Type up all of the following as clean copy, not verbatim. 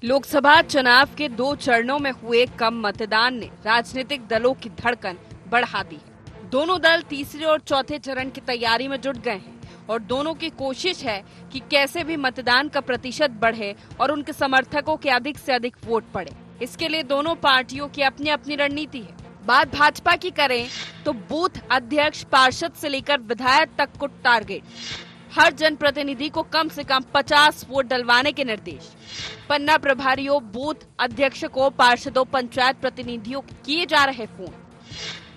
लोकसभा चुनाव के 2 चरणों में हुए कम मतदान ने राजनीतिक दलों की धड़कन बढ़ा दी है। दोनों दल तीसरे और चौथे चरण की तैयारी में जुट गए हैं और दोनों की कोशिश है कि कैसे भी मतदान का प्रतिशत बढ़े और उनके समर्थकों के अधिक से अधिक वोट पड़े। इसके लिए दोनों पार्टियों की अपनी अपनी रणनीति है। बात भाजपा की करें तो बूथ अध्यक्ष, पार्षद से लेकर विधायक तक को टारगेट, हर जनप्रतिनिधि को कम से कम 50 वोट डलवाने के निर्देश। पन्ना प्रभारियों, बूथ अध्यक्षकों, पार्षदों, पंचायत प्रतिनिधियों किए जा रहे फोन।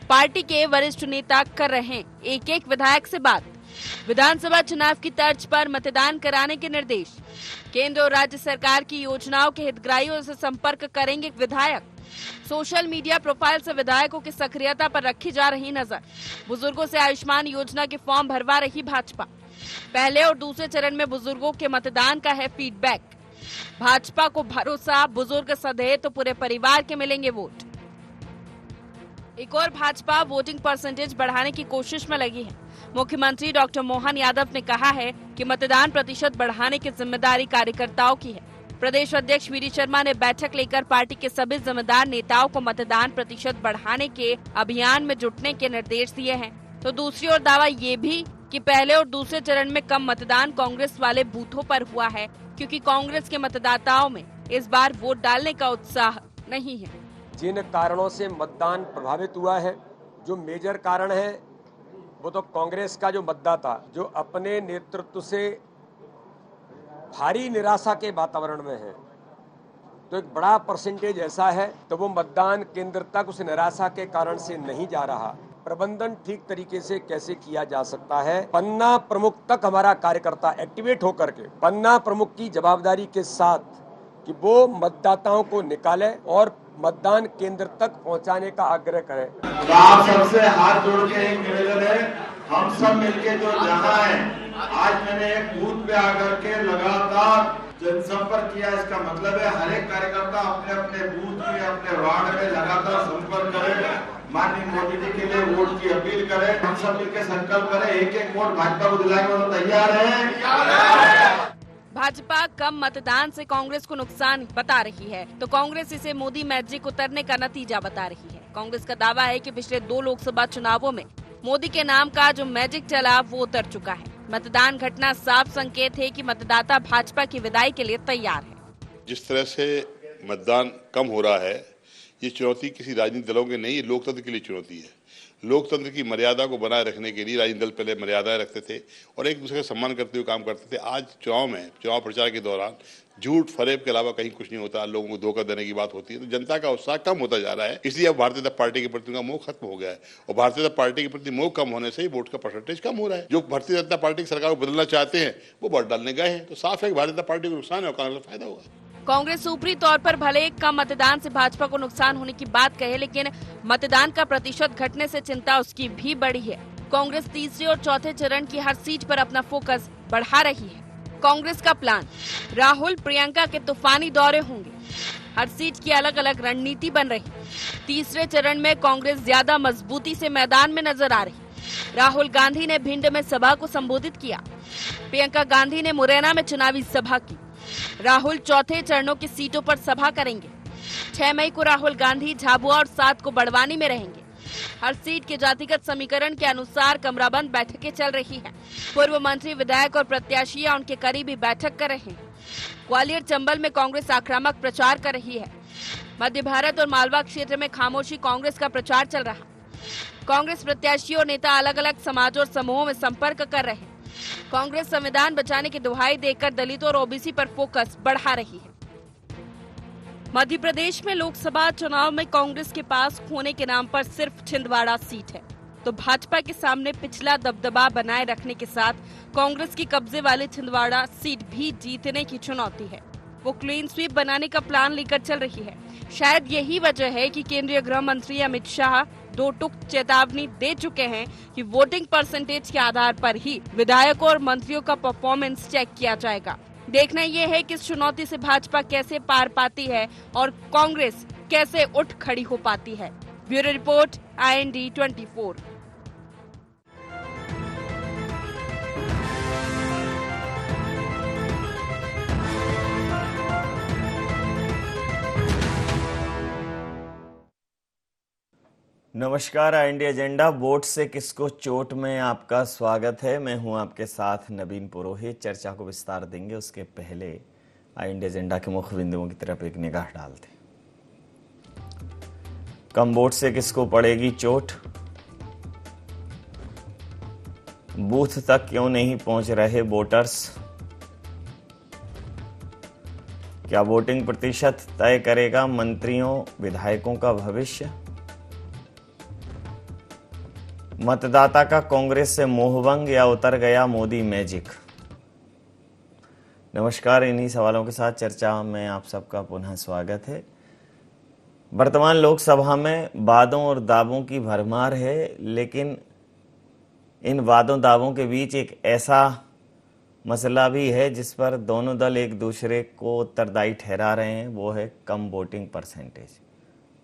पार्टी के वरिष्ठ नेता कर रहे हैं एक एक विधायक से बात। विधानसभा चुनाव की तर्ज पर मतदान कराने के निर्देश। केंद्र और राज्य सरकार की योजनाओं के हितग्राहियों से संपर्क करेंगे विधायक। सोशल मीडिया प्रोफाइल से विधायकों की सक्रियता पर रखी जा रही नजर। बुजुर्गों से आयुष्मान योजना के फॉर्म भरवा रही भाजपा। पहले और दूसरे चरण में बुजुर्गों के मतदान का है फीडबैक। भाजपा को भरोसा, बुजुर्ग सधे तो पूरे परिवार के मिलेंगे वोट। एक और भाजपा वोटिंग परसेंटेज बढ़ाने की कोशिश में लगी है। मुख्यमंत्री डॉक्टर मोहन यादव ने कहा है कि मतदान प्रतिशत बढ़ाने की जिम्मेदारी कार्यकर्ताओं की है। प्रदेश अध्यक्ष वीडी शर्मा ने बैठक लेकर पार्टी के सभी जिम्मेदार नेताओं को मतदान प्रतिशत बढ़ाने के अभियान में जुटने के निर्देश दिए हैं। तो दूसरी ओर दावा ये भी कि पहले और दूसरे चरण में कम मतदान कांग्रेस वाले बूथों पर हुआ है, क्योंकि कांग्रेस के मतदाताओं में इस बार वोट डालने का उत्साह नहीं है। जिन कारणों से मतदान प्रभावित हुआ है, जो मेजर कारण है वो तो कांग्रेस का जो मतदाता जो अपने नेतृत्व से भारी निराशा के वातावरण में है, तो एक बड़ा परसेंटेज ऐसा है तो वो मतदान केंद्र तक उस निराशा के कारण से नहीं जा रहा। प्रबंधन ठीक तरीके से कैसे किया जा सकता है, पन्ना प्रमुख तक हमारा कार्यकर्ता एक्टिवेट होकर के पन्ना प्रमुख की जवाबदारी के साथ कि वो मतदाताओं को निकाले और मतदान केंद्र तक पहुंचाने का आग्रह करें। तो आप सबसे हाथ जोड़ के एक निवेदन है, हम सब मिलके जो जहां है, आज मैंने एक बूथ पे आकर के लगातार जनसंपर्क किया। इसका मतलब है हर एक कार्यकर्ता अपने अपने बूथ में, अपने वार्ड में लगातार संपर्क करे, माननीय मोदी जी के लिए वोट की अपील करे। हम सब मिलकर संकल्प करें, एक एक वोट भाजपा को दिलाने को तैयार है। भाजपा कम मतदान से कांग्रेस को नुकसान बता रही है, तो कांग्रेस इसे मोदी मैजिक उतरने का नतीजा बता रही है। कांग्रेस का दावा है कि पिछले 2 लोकसभा चुनावों में मोदी के नाम का जो मैजिक चला वो उतर चुका है। मतदान घटना साफ संकेत है कि मतदाता भाजपा की विदाई के लिए तैयार है। जिस तरह से मतदान कम हो रहा है, ये चुनौती किसी राजनीतिक दलों के नहीं, ये लोकतंत्र के लिए चुनौती है। लोकतंत्र की मर्यादा को बनाए रखने के लिए राजनीतिक दल पहले मर्यादाएं रखते थे और एक दूसरे का सम्मान करते हुए काम करते थे। आज चुनाव प्रचार के दौरान झूठ फरेब के अलावा कहीं कुछ नहीं होता, लोगों को धोखा देने की बात होती है, तो जनता का उत्साह कम होता जा रहा है। इसलिए अब भारतीय जनता पार्टी के प्रति उनका मोह खत्म हो गया है और भारतीय जनता पार्टी के प्रति मोह कम होने से ही वोट का परसेंटेज कम हो रहा है। जो भारतीय जनता पार्टी की सरकार को बदलना चाहते हैं वो वोट डालने गए हैं, तो साफ है कि भारतीय जनता पार्टी को नुकसान है और कांग्रेस को फायदा होगा। कांग्रेस ऊपरी तौर पर भले कम मतदान से भाजपा को नुकसान होने की बात कहे, लेकिन मतदान का प्रतिशत घटने से चिंता उसकी भी बढ़ी है। कांग्रेस तीसरे और चौथे चरण की हर सीट पर अपना फोकस बढ़ा रही है। कांग्रेस का प्लान, राहुल प्रियंका के तूफानी दौरे होंगे। हर सीट की अलग अलग रणनीति बन रही। तीसरे चरण में कांग्रेस ज्यादा मजबूती से मैदान में नजर आ रही। राहुल गांधी ने भिंड में सभा को संबोधित किया। प्रियंका गांधी ने मुरैना में चुनावी सभा की। राहुल चौथे चरणों की सीटों पर सभा करेंगे। 6 मई को राहुल गांधी झाबुआ और 7 को बड़वानी में रहेंगे। हर सीट के जातिगत समीकरण के अनुसार कमराबंद बैठकें चल रही हैं। पूर्व मंत्री, विधायक और प्रत्याशी उनके करीबी बैठक कर रहे हैं। ग्वालियर, चंबल में कांग्रेस आक्रामक प्रचार कर रही है। मध्य भारत और मालवा क्षेत्र में खामोशी कांग्रेस का प्रचार चल रहा। कांग्रेस प्रत्याशी और नेता अलग अलग समाजों और समूहों में संपर्क कर रहे हैं। कांग्रेस संविधान बचाने की दुहाई देकर दलितों और ओबीसी पर फोकस बढ़ा रही है। मध्य प्रदेश में लोकसभा चुनाव में कांग्रेस के पास खोने के नाम पर सिर्फ छिंदवाड़ा सीट है, तो भाजपा के सामने पिछला दबदबा बनाए रखने के साथ कांग्रेस की कब्जे वाली छिंदवाड़ा सीट भी जीतने की चुनौती है। वो क्लीन स्वीप बनाने का प्लान लेकर चल रही है। शायद यही वजह है कि केंद्रीय गृह मंत्री अमित शाह 2 टूक चेतावनी दे चुके हैं कि वोटिंग परसेंटेज के आधार पर ही विधायकों और मंत्रियों का परफॉर्मेंस चेक किया जाएगा। देखना यह है कि इस चुनौती से भाजपा कैसे पार पाती है और कांग्रेस कैसे उठ खड़ी हो पाती है। Bureau report, IND 24। नमस्कार। इंडिया एजेंडा वोट से किसको चोट में आपका स्वागत है। मैं हूं आपके साथ नवीन पुरोहित। चर्चा को विस्तार देंगे उसके पहले इंडिया एजेंडा के मुख्य बिंदुओं की तरफ एक निगाह डालते हैं। कम वोट से किसको पड़ेगी चोट? बूथ तक क्यों नहीं पहुंच रहे वोटर्स? क्या वोटिंग प्रतिशत तय करेगा मंत्रियों विधायकों का भविष्य? मतदाता का कांग्रेस से मोहभंग या उतर गया मोदी मैजिक? नमस्कार। इन्हीं सवालों के साथ चर्चा में आप सबका पुनः स्वागत है। वर्तमान लोकसभा में वादों और दावों की भरमार है, लेकिन इन वादों दावों के बीच एक ऐसा मसला भी है जिस पर दोनों दल एक दूसरे को उत्तरदायी ठहरा रहे हैं, वो है कम voting percentage.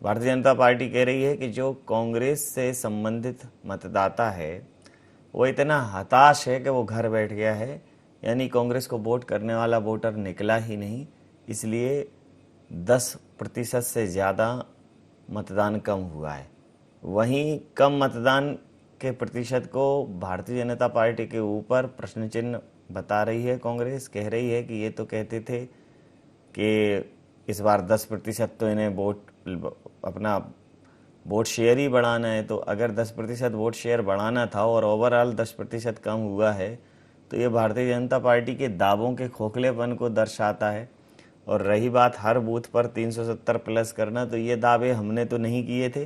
Bharatiya Janata party कह रही है कि जो कांग्रेस से संबंधित मतदाता है वो इतना हताश है कि वो घर बैठ गया है, यानी कांग्रेस को वोट करने वाला वोटर निकला ही नहीं, इसलिए 10% से ज़्यादा मतदान कम हुआ है। वहीं कम मतदान के प्रतिशत को भारतीय जनता पार्टी के ऊपर प्रश्न चिन्ह बता रही है कांग्रेस। कह रही है कि ये तो कहते थे कि इस बार 10% तो इन्हें अपना वोट शेयर ही बढ़ाना है, तो अगर 10% वोट शेयर बढ़ाना था और ओवरऑल 10% कम हुआ है तो ये भारतीय जनता पार्टी के दावों के खोखलेपन को दर्शाता है। और रही बात हर बूथ पर 370 प्लस करना, तो ये दावे हमने तो नहीं किए थे।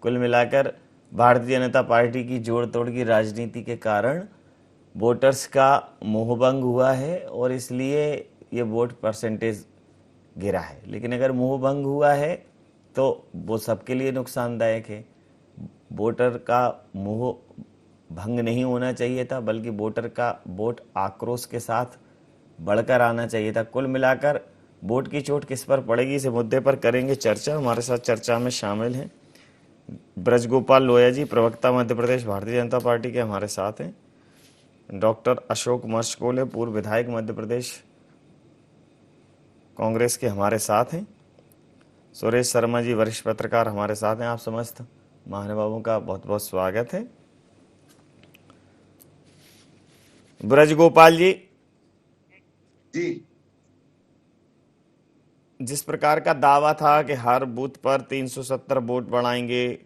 कुल मिलाकर भारतीय जनता पार्टी की जोड़ तोड़ की राजनीति के कारण वोटर्स का मोहभंग हुआ है और इसलिए ये वोट परसेंटेज गिरा है। लेकिन अगर मोहभंग हुआ है तो वो सबके लिए नुकसानदायक है। वोटर का मोह भंग नहीं होना चाहिए था, बल्कि वोटर का वोट आक्रोश के साथ बढ़कर आना चाहिए था। कुल मिलाकर वोट की चोट किस पर पड़ेगी, इस मुद्दे पर करेंगे चर्चा। हमारे साथ चर्चा में शामिल हैं ब्रजगोपाल लोया जी, प्रवक्ता मध्य प्रदेश भारतीय जनता पार्टी के हमारे साथ हैं। डॉक्टर अशोक मर्चकोले, पूर्व विधायक मध्य प्रदेश कांग्रेस के हमारे साथ हैं। सुरेश शर्मा जी, वरिष्ठ पत्रकार हमारे साथ हैं। आप समस्त महानुभावों का बहुत बहुत स्वागत है। ब्रजगोपाल जी, जिस प्रकार का दावा था कि हर बूथ पर 370 वोट बढ़ाएंगे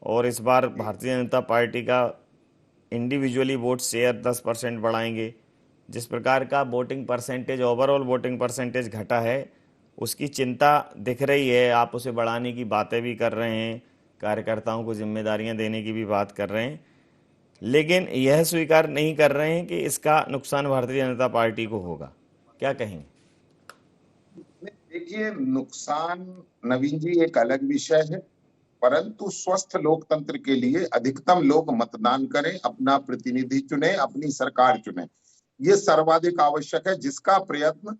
और इस बार भारतीय जनता पार्टी का इंडिविजुअली वोट शेयर 10% बढ़ाएंगे, जिस प्रकार का voting percentage, overall voting percentage घटा है, उसकी चिंता दिख रही है। आप उसे बढ़ाने की बातें भी कर रहे हैं, कार्यकर्ताओं को जिम्मेदारियां देने की भी बात कर रहे हैं, लेकिन यह स्वीकार नहीं कर रहे हैं कि इसका नुकसान भारतीय जनता पार्टी को होगा। क्या कहेंगे? देखिए, नुकसान नवीन जी एक अलग विषय है, परंतु स्वस्थ लोकतंत्र के लिए अधिकतम लोग मतदान करें, अपना प्रतिनिधि चुने, अपनी सरकार चुने, ये सर्वाधिक आवश्यक है, जिसका प्रयत्न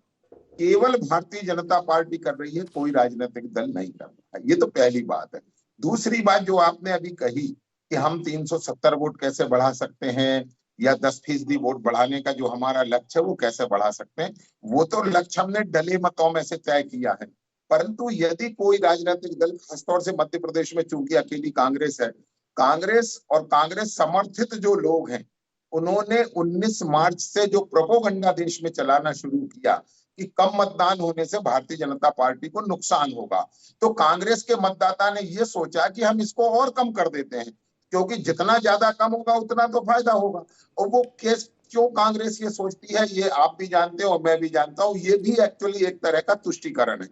केवल भारतीय जनता पार्टी कर रही है, कोई राजनीतिक दल नहीं कर रहा है। ये तो पहली बात है। दूसरी बात जो आपने अभी कही कि हम 370 वोट कैसे बढ़ा सकते हैं या 10% वोट बढ़ाने का जो हमारा लक्ष्य है वो कैसे बढ़ा सकते हैं, वो तो लक्ष्य हमने डले मतों में से तय किया है। परंतु यदि कोई राजनीतिक दल, खासतौर से मध्य प्रदेश में चूंकि अकेली कांग्रेस है, कांग्रेस और कांग्रेस समर्थित जो लोग हैं, उन्होंने 19 मार्च से जो प्रोपोगंडा देश में चलाना शुरू किया कि कम मतदान होने से भारतीय जनता पार्टी को नुकसान होगा, तो कांग्रेस के मतदाता ने यह सोचा कि हम इसको और कम कर देते हैं, क्योंकि जितना ज्यादा कम होगा उतना तो फायदा होगा। और वो केस क्यों कांग्रेस ये सोचती है, ये आप भी जानते हो और मैं भी जानता हूं, ये भी एक्चुअली एक तरह का तुष्टीकरण है।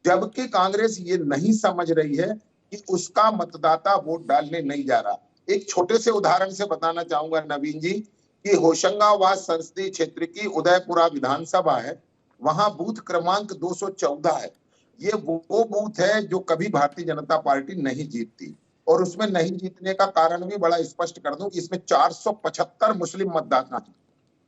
जबकि कांग्रेस ये नहीं समझ रही है कि उसका मतदाता वोट डालने नहीं जा रहा। एक छोटे से उदाहरण से बताना चाहूंगा नवीन जी कि होशंगाबाद संसदीय क्षेत्र की उदयपुरा विधानसभा है, वहां बूथ क्रमांक 214 है। ये वो बूथ है जो कभी भारतीय जनता पार्टी नहीं जीतती, और उसमें नहीं जीतने का कारण भी बड़ा स्पष्ट कर दूं, इसमें 475 मुस्लिम मतदाता हैं,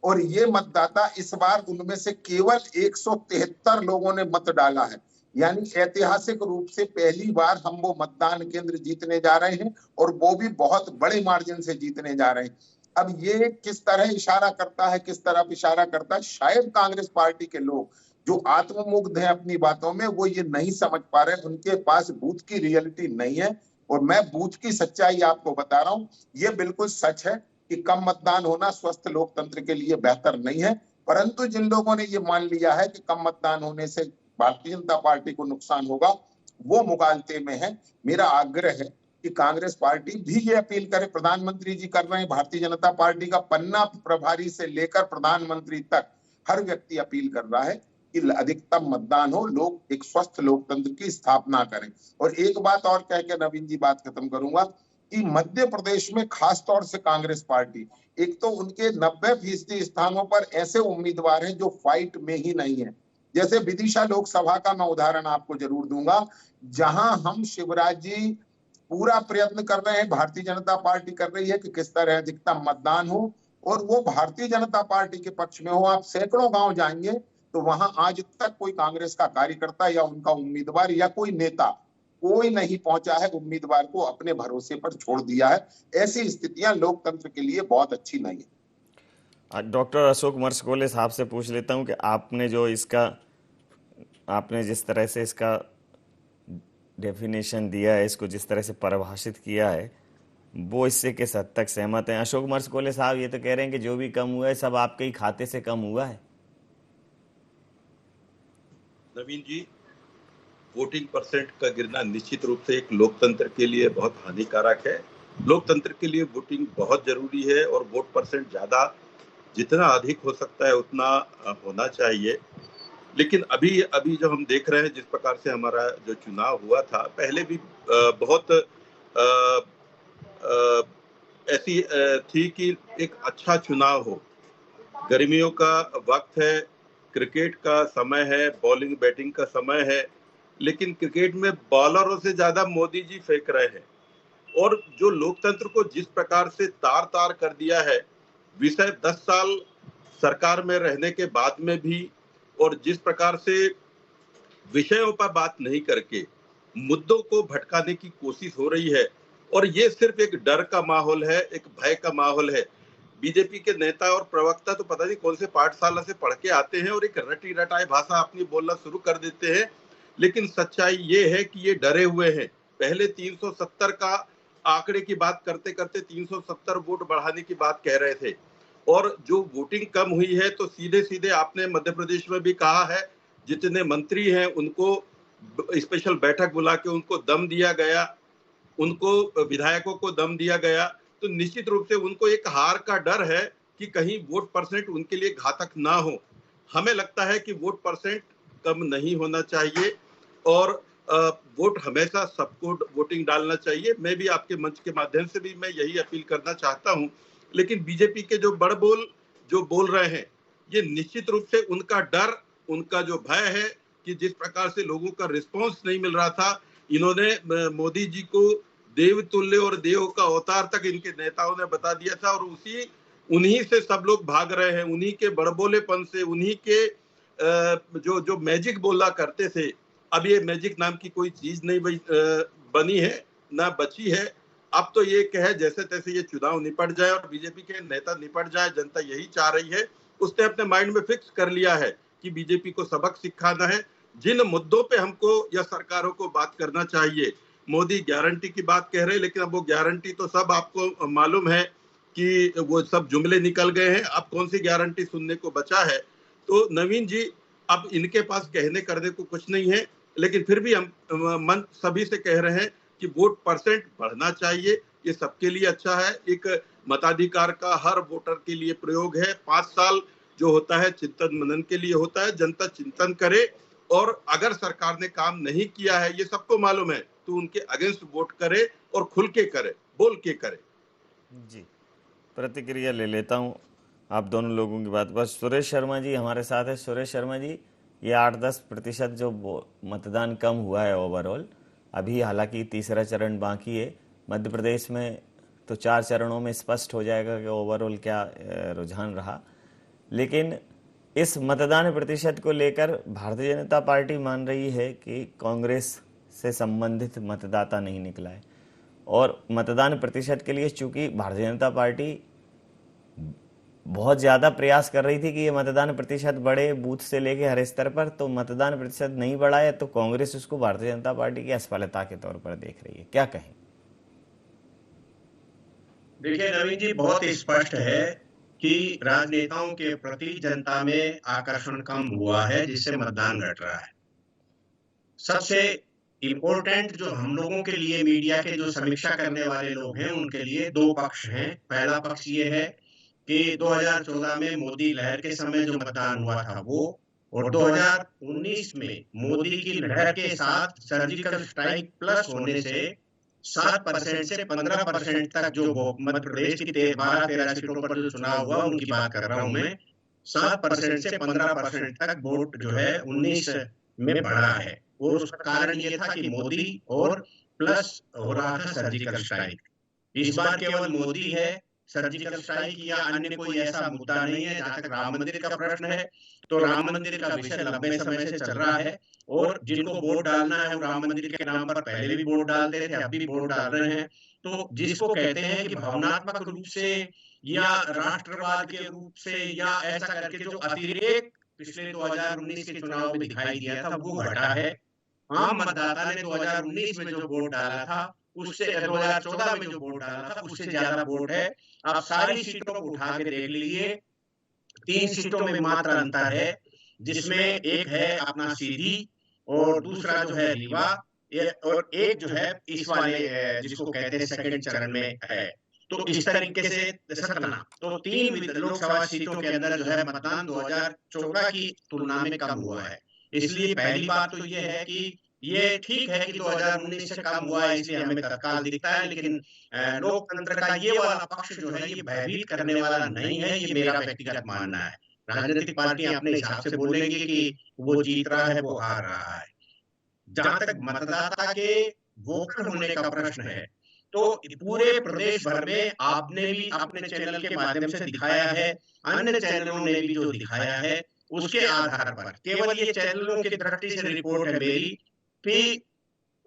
और ये मतदाता इस बार उनमें से केवल 173 लोगों ने मत डाला है। यानी ऐतिहासिक रूप से पहली बार हम वो मतदान केंद्र जीतने जा रहे हैं, और वो भी बहुत बड़े मार्जिन से जीतने जा रहे हैं। अब ये किस तरह इशारा करता है, किस तरफ इशारा करता है, शायद कांग्रेस पार्टी के लोग जो आत्ममुग्ध हैं अपनी बातों में, वो ये नहीं समझ पा रहे, उनके पास बूथ की रियलिटी नहीं है, और मैं बूथ की सच्चाई आपको बता रहा हूं, ये बिल्कुल सच है कि कम मतदान होना स्वस्थ लोकतंत्र के लिए बेहतर नहीं है। परंतु जिन लोगों ने ये मान लिया है कि कम मतदान होने से भारतीय जनता पार्टी को नुकसान होगा, वो मुगालते में है। मेरा आग्रह है कि कांग्रेस पार्टी भी ये अपील करे, प्रधानमंत्री जी कर रहे हैं, भारतीय जनता पार्टी का पन्ना प्रभारी से लेकर प्रधानमंत्री तक हर व्यक्ति अपील कर रहा है कि अधिकतम मतदान हो, लोग एक स्वस्थ लोकतंत्र की स्थापना करें। और एक बात और कह के नवीन जी बात खत्म करूंगा कि मध्य प्रदेश में खास तौर से कांग्रेस पार्टी, एक तो उनके 90% स्थानों पर ऐसे उम्मीदवार हैं जो फाइट में ही नहीं है। जैसे विदिशा लोकसभा का मैं उदाहरण आपको जरूर दूंगा, जहां हम शिवराज जी पूरा प्रयत्न कर रहे हैं, भारतीय जनता पार्टी कर रही है कि किस तरह अधिकतम मतदान हो और वो भारतीय जनता पार्टी के पक्ष में हो। आप सैकड़ों गांव जाएंगे तो वहां आज तक कोई कांग्रेस का कार्यकर्ता या उनका उम्मीदवार या कोई नेता कोई नहीं पहुंचा है, उम्मीदवार को अपने भरोसे पर छोड़ दिया है। ऐसी स्थितियां लोकतंत्र के लिए बहुत अच्छी नहीं है। डॉक्टर अशोक मरसकोले साहब से पूछ लेता हूं कि आपने जिस तरह से इसका डेफिनेशन दिया है, इसको जिस तरह से परिभाषित किया है, वो इससे किस हद तक सहमत हैं? अशोक मरसकोले साहब ये तो कह रहे हैं कि जो भी कम हुआ है सब आपके ही खाते से कम हुआ है। नवीन जी, वोटिंग परसेंट का गिरना निश्चित रूप से एक लोकतंत्र के लिए बहुत हानिकारक है। लोकतंत्र के लिए वोटिंग बहुत जरूरी है और वोट परसेंट ज्यादा जितना अधिक हो सकता है उतना होना चाहिए। लेकिन अभी जो हम देख रहे हैं, जिस प्रकार से हमारा जो चुनाव हुआ था, पहले भी बहुत ऐसी थी कि एक अच्छा चुनाव हो। गर्मियों का वक्त है, क्रिकेट का समय है, बॉलिंग बैटिंग का समय है, लेकिन क्रिकेट में बॉलरों से ज्यादा मोदी जी फेंक रहे हैं। और जो लोकतंत्र को जिस प्रकार से तार तार कर दिया है, विषय 10 साल सरकार में रहने के बाद में भी, और जिस प्रकार से विषयों पर बात नहीं करके मुद्दों को भटकाने की कोशिश हो रही है, और ये सिर्फ एक डर का माहौल है, एक भय का माहौल है। बीजेपी के नेता और प्रवक्ता तो पता नहीं कौन से पाठशाला से पढ़ के आते हैं और एक रटी रटाई भाषा अपनी बोलना शुरू कर देते हैं। लेकिन सच्चाई ये है कि ये डरे हुए हैं। पहले 370 का आंकड़े की बात करते करते 370 वोट बढ़ाने की बात कह रहे थे, और जो वोटिंग कम हुई है तो सीधे सीधे आपने मध्य प्रदेश में भी कहा है, जितने मंत्री हैं उनको स्पेशल बैठक बुला के उनको दम दिया गया, उनको विधायकों को दम दिया गया। तो निश्चित रूप से उनको एक हार का डर है कि कहीं वोट परसेंट उनके लिए घातक ना हो। हमें लगता है कि वोट परसेंट कम नहीं होना चाहिए और वोट हमेशा सबको वोटिंग डालना चाहिए। मैं भी आपके मंच के माध्यम से भी मैं यही अपील करना चाहता हूं। लेकिन बीजेपी के जो बड़ बोल जो बोल रहे हैं, ये निश्चित रूप से उनका डर, उनका जो भय है कि जिस प्रकार से लोगों का रिस्पांस नहीं मिल रहा था, इन्होंने मोदी जी को देवतुल्य और देव का अवतार तक इनके नेताओं ने बता दिया था, और उन्हीं से सब लोग भाग रहे हैं, उन्हीं के बड़बोलेपन से, उन्हीं के जो मैजिक बोला करते थे। अब ये मैजिक नाम की कोई चीज नहीं बनी है, ना बची है। अब तो ये कहे जैसे तैसे ये चुनाव निपट जाए और बीजेपी के नेता निपट जाए, जनता यही चाह रही है। उसने अपने माइंड में फिक्स कर लिया है कि बीजेपी को सबक सिखाना है। जिन मुद्दों पे हमको या सरकारों को बात करना चाहिए, मोदी गारंटी की बात कह रहे हैं, लेकिन अब वो गारंटी तो सब आपको मालूम है कि वो सब जुमले निकल गए हैं। अब कौन सी गारंटी सुनने को बचा है? तो नवीन जी, अब इनके पास कहने करने को कुछ नहीं है, लेकिन फिर भी हम मन सभी से कह रहे हैं कि वोट परसेंट बढ़ना चाहिए। ये सबके लिए अच्छा है। एक मताधिकार का हर वोटर के लिए प्रयोग है। 5 साल जो होता है चिंतन मनन के लिए होता है। जनता चिंतन करे, और अगर सरकार ने काम नहीं किया है, ये सबको मालूम है, तो उनके अगेंस्ट वोट करे और खुल के करे, बोल के करे। जी, प्रतिक्रिया ले लेता हूं आप दोनों लोगों की बात पर। सुरेश शर्मा जी हमारे साथ है। सुरेश शर्मा जी, ये 8-10% जो मतदान कम हुआ है ओवरऑल, अभी हालांकि तीसरा चरण बाकी है। मध्य प्रदेश में तो 4 चरणों में स्पष्ट हो जाएगा कि ओवरऑल क्या रुझान रहा। लेकिन इस मतदान प्रतिशत को लेकर भारतीय जनता पार्टी मान रही है कि कांग्रेस से संबंधित मतदाता नहीं निकला है, और मतदान प्रतिशत के लिए चूंकि भारतीय जनता पार्टी बहुत ज़्यादा प्रयास कर रही थी कि ये मतदान प्रतिशत बढ़े बूथ से लेके हर स्तर पर, तो मतदान प्रतिशत नहीं बढ़ा है, तो कांग्रेस उसको भारतीय जनता पार्टी की असफलता के तौर पर देख रही है। क्या कहें? देखिए नवीन जी, बहुत स्पष्ट है कि राजनेताओं के प्रति जनता में आकर्षण कम हुआ है, जिससे मतदान घट रहा है। सबसे इम्पोर्टेंट जो हम लोगों के लिए, मीडिया के जो समीक्षा करने वाले लोग हैं, उनके लिए दो पक्ष हैं। पहला पक्ष ये है कि 2014 में मोदी लहर के समय जो मतदान हुआ था वो, और 2019 में मोदी की लहर के साथ सर्जिकल स्ट्राइक प्लस होने से 7% से 15% तक जो मध्य प्रदेश की 12-13 सीटों पर जो चुनाव हुआ उनकी बात कर रहा हूं मैं, 7% से 15% तक वोट जो है 19 में बढ़ा है। और उसका कारण ये था कि मोदी और प्लस हो रहा था सर्जिकल स्ट्राइक। इस बार केवल मोदी है, सर्जिकल स्ट्राइक या अन्य कोई ऐसा मुद्दा नहीं है। जहां तक राम मंदिर का प्रश्न है, तो राम मंदिर का विषय लंबे समय से चल रहा है, और जिनको वोट डालना है वो राम मंदिर के नाम पर पहले भी वोट डालते थे, अब भी वोट डाल रहे हैं। तो जिसको कहते हैं कि भावनात्मक रूप से या राष्ट्रवाद के रूप से या ऐसा करके जो अतिरेक पिछले 2019 के चुनाव में दिखाई दिया था वो घटा है। आम मतदाता ने 2019 में जो वोट डाला था उससे 2014 में जो वोट डाला था उससे ज्यादा वोट है। आप सारी सीटों को उठा के देख लीजिए, 3 सीटों में मात्र अंतर है, जिसमें एक है अपना सीधी और दूसरा जो है रीवा, और एक जो है इस वाले जिसको कहते हैं सेकंड चरण में है। तो इस तरीके से 17, तो 3 लोकसभा सीटों के अंदर जो है मतदान 2014 की तुलना में कम हुआ है। इसलिए पहली बात तो ये है कि ये ठीक है कि 2019 से कम हुआ है, इसलिए हमें तत्काल दिखता है, लेकिन लोकतंत्र का ये वाला पक्ष जो है ये भयभीत करने वाला नहीं है, ये मेरा व्यक्तिगत मानना है। राजनीतिक पार्टियां अपने हिसाब से बोलेंगी कि वो जीत रहा है, वो हार रहा है। जहां तक मतदाता के वोकल होने का प्रश्न है, तो पूरे प्रदेश भर में आपने भी अपने चैनल के माध्यम से दिखाया है, अन्य चैनलों ने भी जो दिखाया है, उसके आधार पर केवल ये चैनलों की दृष्टि से रिपोर्ट है मेरी कि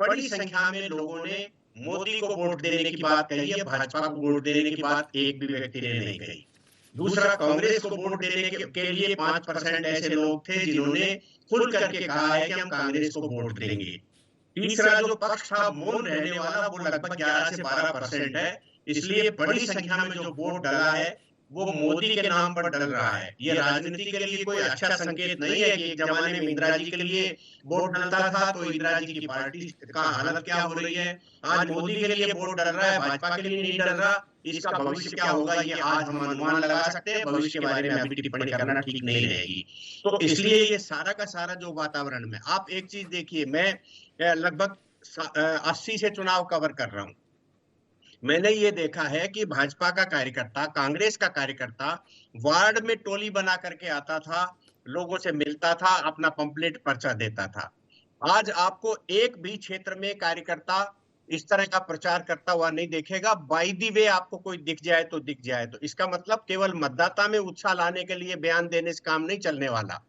बड़ी संख्या में लोगों ने मोदी को वोट देने की बात कही है, भाजपा को वोट देने की बात एक भी व्यक्ति ने नहीं कही। दूसरा, कांग्रेस को वोट देने के लिए 5% ऐसे लोग थे जिन्होंने खुल करके कहा है कि हम कांग्रेस को वोट देंगे। तीसरा जो पक्ष था मौन रहने वाला, वो लगभग 11 से 12% है। इसलिए बड़ी संख्या में जो वोट डला है वो मोदी के नाम पर डल रहा है। ये राजनीति के लिए कोई अच्छा संकेत नहीं है कि एक जमाने में इंदिरा जी के लिए वोट डलता था तो इंदिरा जी की पार्टी का हालत क्या हो रही है, आज मोदी के लिए वोट डल रहा है, भाजपा के लिए नहीं डल रहा। इसका भविष्य क्या होगा ये आज हम अनुमान लगा सकते हैं, भविष्य के बारे में अभी टिप्पणी करना ठीक नहीं रहेगी। तो इसलिए ये सारा का सारा जो वातावरण में, आप एक चीज देखिए, मैं लगभग 80 से चुनाव कवर कर रहा हूं। मैंने ये देखा है कि भाजपा का कार्यकर्ता, कांग्रेस का कार्यकर्ता वार्ड में टोली बना करके आता था, लोगों से मिलता था, अपना पंपलेट पर्चा देता था। आज आपको एक भी क्षेत्र में कार्यकर्ता इस तरह का प्रचार करता हुआ नहीं देखेगा। बाय द वे आपको कोई दिख जाए तो दिख जाए, तो इसका मतलब केवल मतदाता में उत्साह लाने के लिए बयान देने से काम नहीं चलने वाला।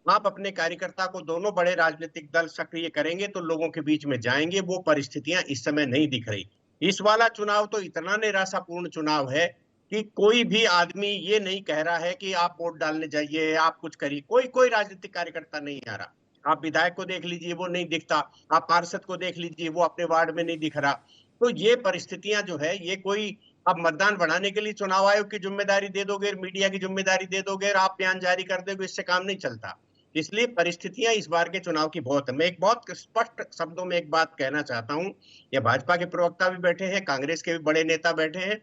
आप अपने कार्यकर्ता को दोनों बड़े राजनीतिक दल सक्रिय करेंगे तो लोगों के बीच में जाएंगे, वो परिस्थितियां इस समय नहीं दिख रही। इस वाला चुनाव तो इतना निराशापूर्ण चुनाव है कि कोई भी आदमी ये नहीं कह रहा है कि आप वोट डालने जाइए, आप कुछ करिए। कोई राजनीतिक कार्यकर्ता नहीं आ रहा। आप विधायक को देख लीजिए, वो नहीं दिखता। आप पार्षद को देख लीजिए, वो अपने वार्ड में नहीं दिख रहा। तो ये परिस्थितियां जो है, ये कोई अब मतदान बढ़ाने के लिए चुनाव आयोग की जिम्मेदारी दे दोगे, मीडिया की जिम्मेदारी दे दोगे, आप बयान जारी कर दोगे, इससे काम नहीं चलता। इसलिए परिस्थितियां इस बार के चुनाव की बहुत है। मैं एक बहुत स्पष्ट शब्दों में एक बात कहना चाहता हूं, ये भाजपा के प्रवक्ता भी बैठे हैं, कांग्रेस के भी बड़े नेता बैठे हैं।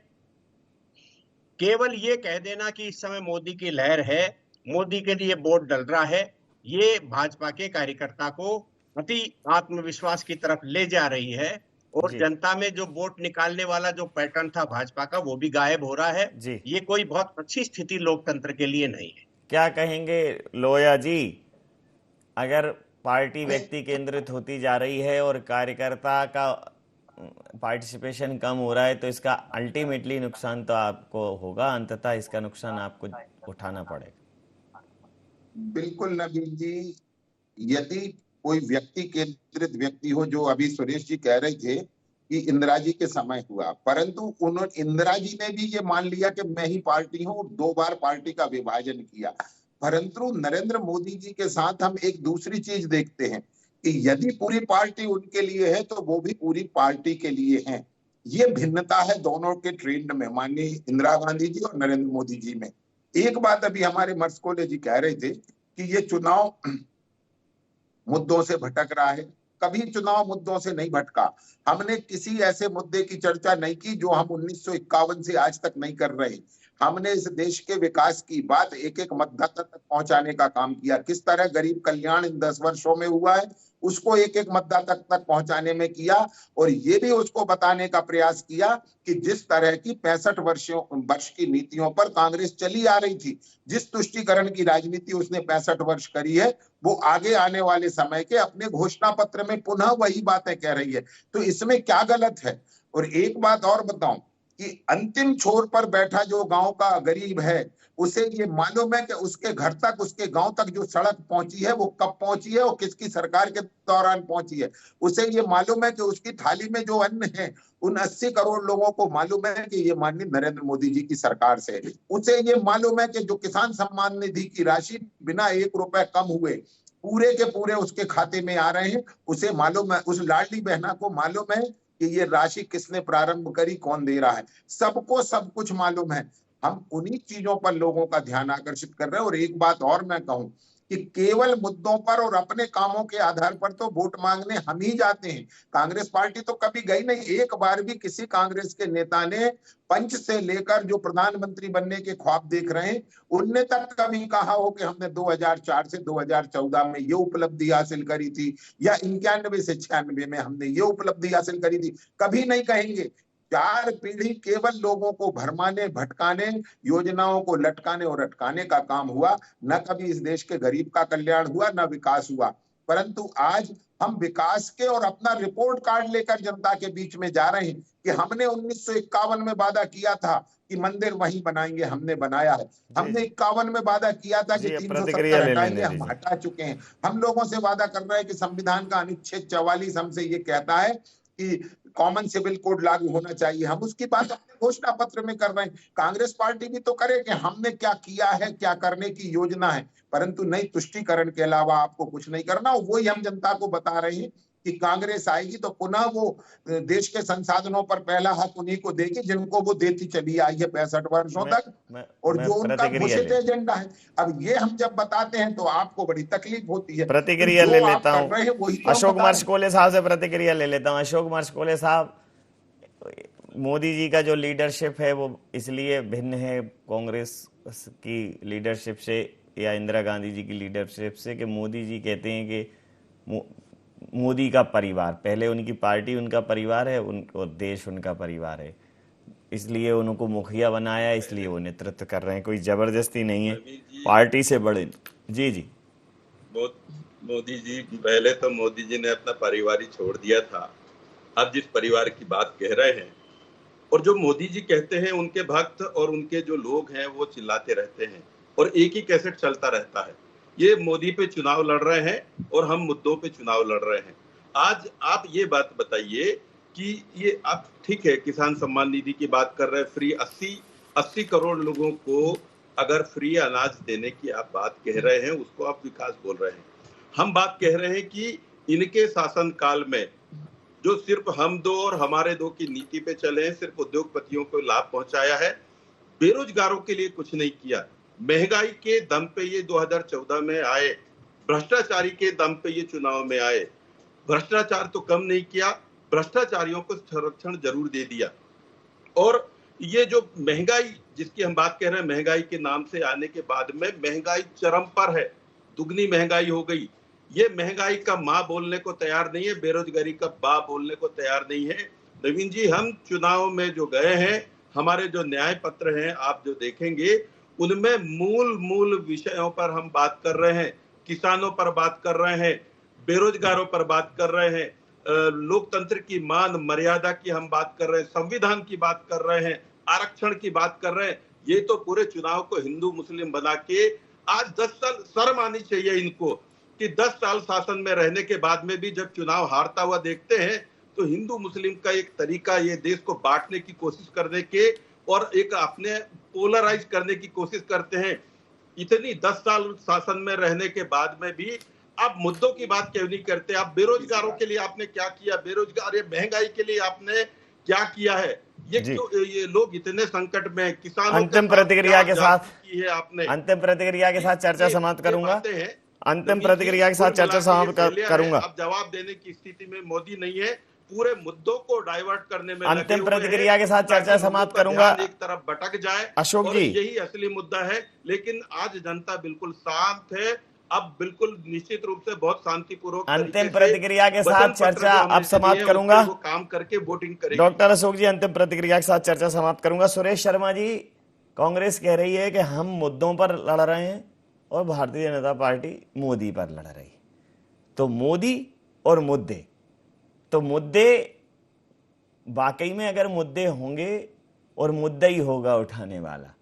केवल ये कह देना कि इस समय मोदी की लहर है, मोदी के लिए वोट डल रहा है, ये भाजपा के कार्यकर्ता को अति आत्मविश्वास की तरफ ले जा रही है, और जनता में जो वोट निकालने वाला जो पैटर्न था भाजपा का, वो भी गायब हो रहा है। ये कोई बहुत अच्छी स्थिति लोकतंत्र के लिए नहीं है। क्या कहेंगे लोया जी, अगर पार्टी व्यक्ति केंद्रित होती जा रही है और कार्यकर्ता का पार्टिसिपेशन कम हो रहा है, तो इसका अल्टीमेटली नुकसान तो आपको होगा, अंततः इसका नुकसान आपको उठाना पड़ेगा। बिल्कुल नवीन जी, यदि कोई व्यक्ति केंद्रित व्यक्ति हो, जो अभी सुरेश जी कह रहे थे कि इंदिरा जी के समय हुआ, परंतु उन्होंने, इंदिरा जी ने भी ये मान लिया कि मैं ही पार्टी हूं, 2 बार पार्टी का विभाजन किया। परंतु नरेंद्र मोदी जी के साथ हम एक दूसरी चीज देखते हैं कि यदि पूरी पार्टी उनके लिए है तो वो भी पूरी पार्टी के लिए हैं। ये भिन्नता है दोनों के ट्रेंड में, माननीय इंदिरा गांधी जी और नरेंद्र मोदी जी में। एक बात अभी हमारे मर्सकोले जी कह रहे थे कि ये चुनाव मुद्दों से भटक रहा है। कभी चुनाव मुद्दों से नहीं भटका। हमने किसी ऐसे मुद्दे की चर्चा नहीं की जो हम 1951 से आज तक नहीं कर रहे। हमने इस देश के विकास की बात एक एक मतदाता तक पहुंचाने का काम किया। किस तरह गरीब कल्याण इन 10 वर्षों में हुआ है उसको एक एक मतदाता तक पहुंचाने में किया, और ये भी उसको बताने का प्रयास किया कि जिस तरह की 65 वर्ष की नीतियों पर कांग्रेस चली आ रही थी, जिस तुष्टीकरण की राजनीति उसने 65 वर्ष करी है, वो आगे आने वाले समय के अपने घोषणा पत्र में पुनः वही बातें कह रही है। तो इसमें क्या गलत है? और एक बात और बताऊं कि अंतिम छोर पर बैठा जो गांव का गरीब है उसे ये मालूम है कि उसके घर तक, उसके गांव तक जो सड़क पहुंची है वो कब पहुंची है और किसकी सरकार के दौरान पहुंची है। उसे ये मालूम है कि उसकी थाली में जो अन्न है उन 80 करोड़ लोगों को मालूम है कि ये माननीय नरेंद्र मोदी जी की सरकार से है। उसे ये मालूम है कि जो किसान सम्मान निधि की राशि बिना 1 रुपए कम हुए पूरे के पूरे उसके खाते में आ रहे हैं। उसे मालूम है, उस लाडली बहना को मालूम है कि ये राशि किसने प्रारंभ करी, कौन दे रहा है। सबको सब कुछ मालूम है। हम उन्हीं चीजों पर लोगों का ध्यान आकर्षित कर रहे हैं। और एक बात और मैं कहूं कि केवल मुद्दों पर और अपने कामों के आधार पर तो वोट मांगने हम ही जाते हैं। कांग्रेस पार्टी तो कभी गई नहीं। एक बार भी किसी कांग्रेस के नेता ने पंच से लेकर जो प्रधानमंत्री बनने के ख्वाब देख रहे हैं उनने तक कभी कहा हो कि हमने 2004 से 2014 में ये उपलब्धि हासिल करी थी या 91 से 96 में हमने ये उपलब्धि हासिल करी थी, कभी नहीं कहेंगे। 4 पीढ़ी केवल लोगों को भरमाने, भटकाने, योजनाओं को लटकाने और अटकाने का काम हुआ। न कभी इस देश के गरीब का कल्याण हुआ, न विकास हुआ। परंतु आज हम विकास के और अपना रिपोर्ट कार्ड लेकर जनता के बीच में जा रहे हैं कि हमने 1951 में वादा किया था कि मंदिर वहीं बनाएंगे, हमने बनाया है। हमने 51 में वादा किया था कि 370 हटाएंगे, हम हटा चुके हैं। हम लोगों से वादा कर रहे हैं कि संविधान का अनुच्छेद 44 हमसे ये कहता है कि कॉमन सिविल कोड लागू होना चाहिए, हम उसकी बात अपने घोषणा पत्र में कर रहे हैं। कांग्रेस पार्टी भी तो करे कि हमने क्या किया है, क्या करने की योजना है, परंतु नई तुष्टीकरण के अलावा आपको कुछ नहीं करना। वही हम जनता को बता रहे हैं कि कांग्रेस आएगी तो पुनः वो देश के संसाधनों पर पहला हक उन्हीं को देगी जिनको वो देती चली आई है 65 वर्षों तक, और जो उनका घोषित एजेंडा है। अब ये हम जब बताते हैं तो आपको बड़ी तकलीफ होती है। प्रतिक्रिया ले लेता हूँ अशोक मर्सकोले साहब से, प्रतिक्रिया ले लेता हूँ। अशोक मर्सकोले साहब, मोदी जी का जो लीडरशिप है वो इसलिए भिन्न है कांग्रेस की लीडरशिप से या इंदिरा गांधी जी की लीडरशिप से कि मोदी जी कहते हैं कि मोदी का परिवार, पहले उनकी पार्टी उनका परिवार है, और देश उनका परिवार है, इसलिए उनको मुखिया बनाया, इसलिए वो नेतृत्व कर रहे हैं। कोई जबरदस्ती नहीं है, पार्टी से बड़े। जी जी मोदी जी, पहले तो मोदी जी ने अपना परिवार ही छोड़ दिया था। अब जिस परिवार की बात कह रहे हैं और जो मोदी जी कहते हैं, उनके भक्त और उनके जो लोग हैं वो चिल्लाते रहते हैं और एक ही कैसेट चलता रहता है। ये मोदी पे चुनाव लड़ रहे हैं और हम मुद्दों पे चुनाव लड़ रहे हैं। आज आप ये बात बताइए कि ये आप ठीक है किसान सम्मान निधि की बात कर रहे हैं, फ्री 80 करोड़ लोगों को अगर फ्री अनाज देने की आप बात कह रहे हैं, उसको आप विकास बोल रहे हैं। हम बात कह रहे हैं कि इनके शासन काल में जो सिर्फ हम दो और हमारे दो की नीति पे चले हैं, सिर्फ उद्योगपतियों को लाभ पहुंचाया है, बेरोजगारों के लिए कुछ नहीं किया। महंगाई के दम पे ये 2014 में आए, भ्रष्टाचारी के दम पे ये चुनाव में आए। भ्रष्टाचार तो कम नहीं किया, भ्रष्टाचारियों को संरक्षण जरूर दे दिया। और ये जो महंगाई जिसकी हम बात कह रहे हैं, महंगाई के नाम से आने के बाद में महंगाई चरम पर है, दुगनी महंगाई हो गई। ये महंगाई का माँ बोलने को तैयार नहीं है, बेरोजगारी का बाप बोलने को तैयार नहीं है। नवीन जी, हम चुनाव में जो गए हैं, हमारे जो न्याय पत्र हैं आप जो देखेंगे उनमें मूल विषयों पर हम बात कर रहे हैं। किसानों पर बात कर रहे हैं, बेरोजगारों पर बात कर रहे हैं, लोकतंत्र की मान मर्यादा की हम बात कर रहे हैं, संविधान की बात कर रहे हैं, आरक्षण की बात कर रहे हैं। ये तो पूरे चुनाव को हिंदू मुस्लिम बना के आज 10 साल शर्म आनी चाहिए इनको कि 10 साल शासन में रहने के बाद में भी जब चुनाव हारता हुआ देखते हैं तो हिंदू मुस्लिम का एक तरीका ये देश को बांटने की कोशिश करने के और एक अपने पोलराइज करने की कोशिश करते हैं। इतनी 10 साल शासन में रहने के बाद में भी आप मुद्दों की बात क्यों नहीं करते? आप बेरोजगारों के लिए आपने क्या किया? बेरोजगार, महंगाई के लिए आपने क्या किया है, ये जी। क्यों ये लोग इतने संकट में, किसानों अंतिम के साथ प्रतिक्रिया क्या के साथ ज्यादती की है आपने। अंतिम प्रतिक्रिया के साथ चर्चा ये समाप्त करूंगा। बातें हैं अंतिम नवीन जी, प्रतिक्रिया के साथ कुल चर्चा मिला के ये समाप्त फेलियर है। करूंगा। अब जवाब देने की स्थिति में मोदी नहीं है, पूरे मुद्दों को डाइवर्ट करने में लगे अंतिम हुए प्रतिक्रिया हैं के साथ ताकि चर्चा मुद्दों समाप्त का करूंगा। ध्यान एक तरफ भटक जाए अशोक और जी, यही असली मुद्दा है। लेकिन आज जनता बिल्कुल शांत है, अब बिल्कुल निश्चित रूप से बहुत शांतिपूर्वक अंतिम प्रतिक्रिया के साथ वचन पत्र चर्चा जो हमने अब समाप्त दिए हैं, करूंगा। उस पर वो काम करके वोटिंग करेगी। डॉक्टर अशोक जी, अंतिम प्रतिक्रिया के साथ चर्चा समाप्त करूंगा। सुरेश शर्मा जी, कांग्रेस कह रही है कि हम मुद्दों पर लड़ रहे हैं और भारतीय जनता पार्टी मोदी पर लड़ रही है। तो मोदी और मुद्दे, तो मुद्दे वाकई में अगर मुद्दे होंगे और मुद्दा ही होगा उठाने वाला,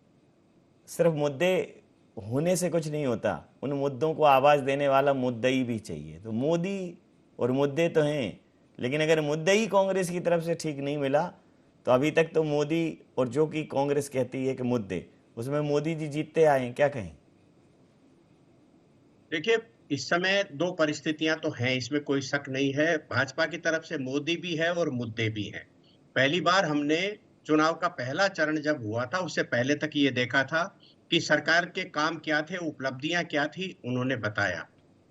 सिर्फ मुद्दे होने से कुछ नहीं होता, उन मुद्दों को आवाज देने वाला मुद्दई भी चाहिए। तो मोदी और मुद्दे तो हैं, लेकिन अगर मुद्दई कांग्रेस की तरफ से ठीक नहीं मिला तो अभी तक तो मोदी और जो कि कांग्रेस कहती है कि मुद्दे, उसमें मोदी जी जीतते आए हैं, क्या कहें? देखिए, इस समय दो परिस्थितियां तो हैं, इसमें कोई शक नहीं है। भाजपा की तरफ से मोदी भी है और मुद्दे भी हैं। पहली बार हमने चुनाव का पहला चरण जब हुआ था, उससे पहले तक ये देखा था कि सरकार के काम क्या थे, उपलब्धियां क्या थी, उन्होंने बताया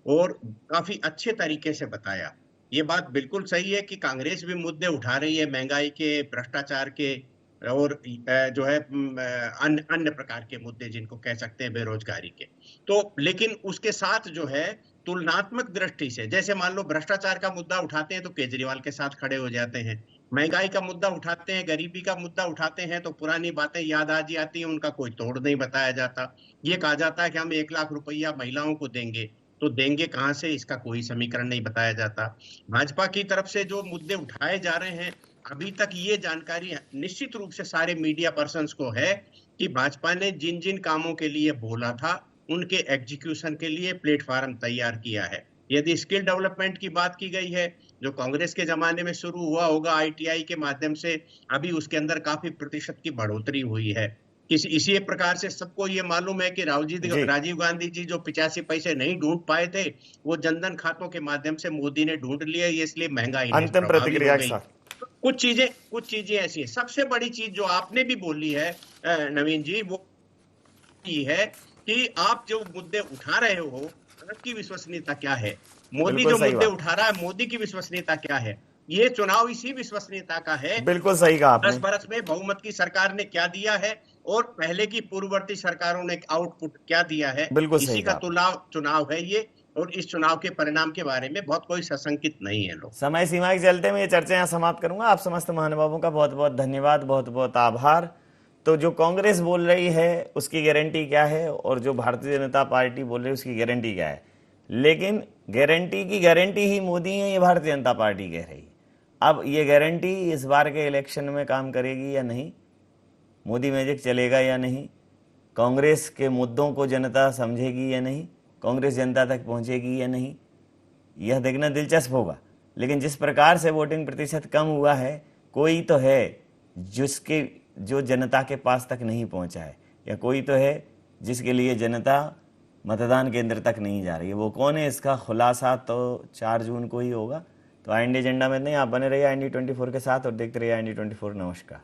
और काफी अच्छे तरीके से बताया। ये बात बिल्कुल सही है कि कांग्रेस भी मुद्दे उठा रही है, महंगाई के, भ्रष्टाचार के और जो है अन्य प्रकार के मुद्दे जिनको कह सकते हैं बेरोजगारी के। तो लेकिन उसके साथ जो है तुलनात्मक दृष्टि से, जैसे मान लो भ्रष्टाचार का मुद्दा उठाते हैं तो केजरीवाल के साथ खड़े हो जाते हैं, महंगाई का मुद्दा उठाते हैं, गरीबी का मुद्दा उठाते हैं तो पुरानी बातें याद आ जाती हैं, उनका कोई तोड़ नहीं बताया जाता। ये कहा जाता है कि हम 1 लाख रुपया महिलाओं को देंगे, तो देंगे कहां से, इसका कोई समीकरण नहीं बताया जाता। भाजपा की तरफ से जो मुद्दे उठाए जा रहे हैं, अभी तक ये जानकारी निश्चित रूप से सारे मीडिया पर्संस को है कि भाजपा ने जिन जिन कामों के लिए बोला था उनके एग्जीक्यूशन के लिए प्लेटफॉर्म तैयार किया है। यदि स्किल डेवलपमेंट की बात की गई है, जो कांग्रेस के जमाने में शुरू हुआ होगा ITI के माध्यम से, अभी उसके अंदर काफी प्रतिशत की बढ़ोतरी हुई है। इसी प्रकार से सबको ये मालूम है कि राजीव गांधी जी जो 85 पैसे नहीं ढूंढ पाए थे, वो जनधन खातों के माध्यम से मोदी ने ढूंढ लिए, इसलिए महंगाई अंतिम प्रतिक्रिया के साथ कुछ चीजें ऐसी है। सबसे बड़ी चीज जो आपने भी बोली है नवीन जी, वो ये है कि आप जो मुद्दे उठा रहे हो, भारत की विश्वसनीयता क्या है, मोदी जो मुद्दे उठा रहा है, मोदी की विश्वसनीयता क्या है। ये चुनाव इसी विश्वसनीयता का है। बिल्कुल सही कहा आपने। 10 बरस में बहुमत की सरकार ने क्या दिया है और पहले की पूर्ववर्ती सरकारों ने आउटपुट क्या दिया है, इसी का चुनाव है ये। और इस चुनाव के परिणाम के बारे में बहुत कोई सशंकित नहीं है लोग। समय सीमा के चलते मैं ये चर्चा यहाँ समाप्त करूंगा। आप समस्त महानुभावों का बहुत बहुत धन्यवाद, बहुत बहुत आभार। तो जो कांग्रेस बोल रही है उसकी गारंटी क्या है और जो भारतीय जनता पार्टी बोल रही है उसकी गारंटी क्या है, लेकिन गारंटी की गारंटी ही मोदी है, ये भारतीय जनता पार्टी कह रही है। अब ये गारंटी इस बार के इलेक्शन में काम करेगी या नहीं, मोदी मैजिक चलेगा या नहीं, कांग्रेस के मुद्दों को जनता समझेगी या नहीं, कांग्रेस जनता तक पहुंचेगी या नहीं, यह देखना दिलचस्प होगा। लेकिन जिस प्रकार से वोटिंग प्रतिशत कम हुआ है, कोई तो है जो जनता के पास तक नहीं पहुंचा है, या कोई तो है जिसके लिए जनता मतदान केंद्र तक नहीं जा रही है। वो कौन है, इसका खुलासा तो 4 जून को ही होगा। तो IND एजेंडा में नहीं, आप बने रहिए IND 24 के साथ और देखते रहिए IND 24। नमस्कार।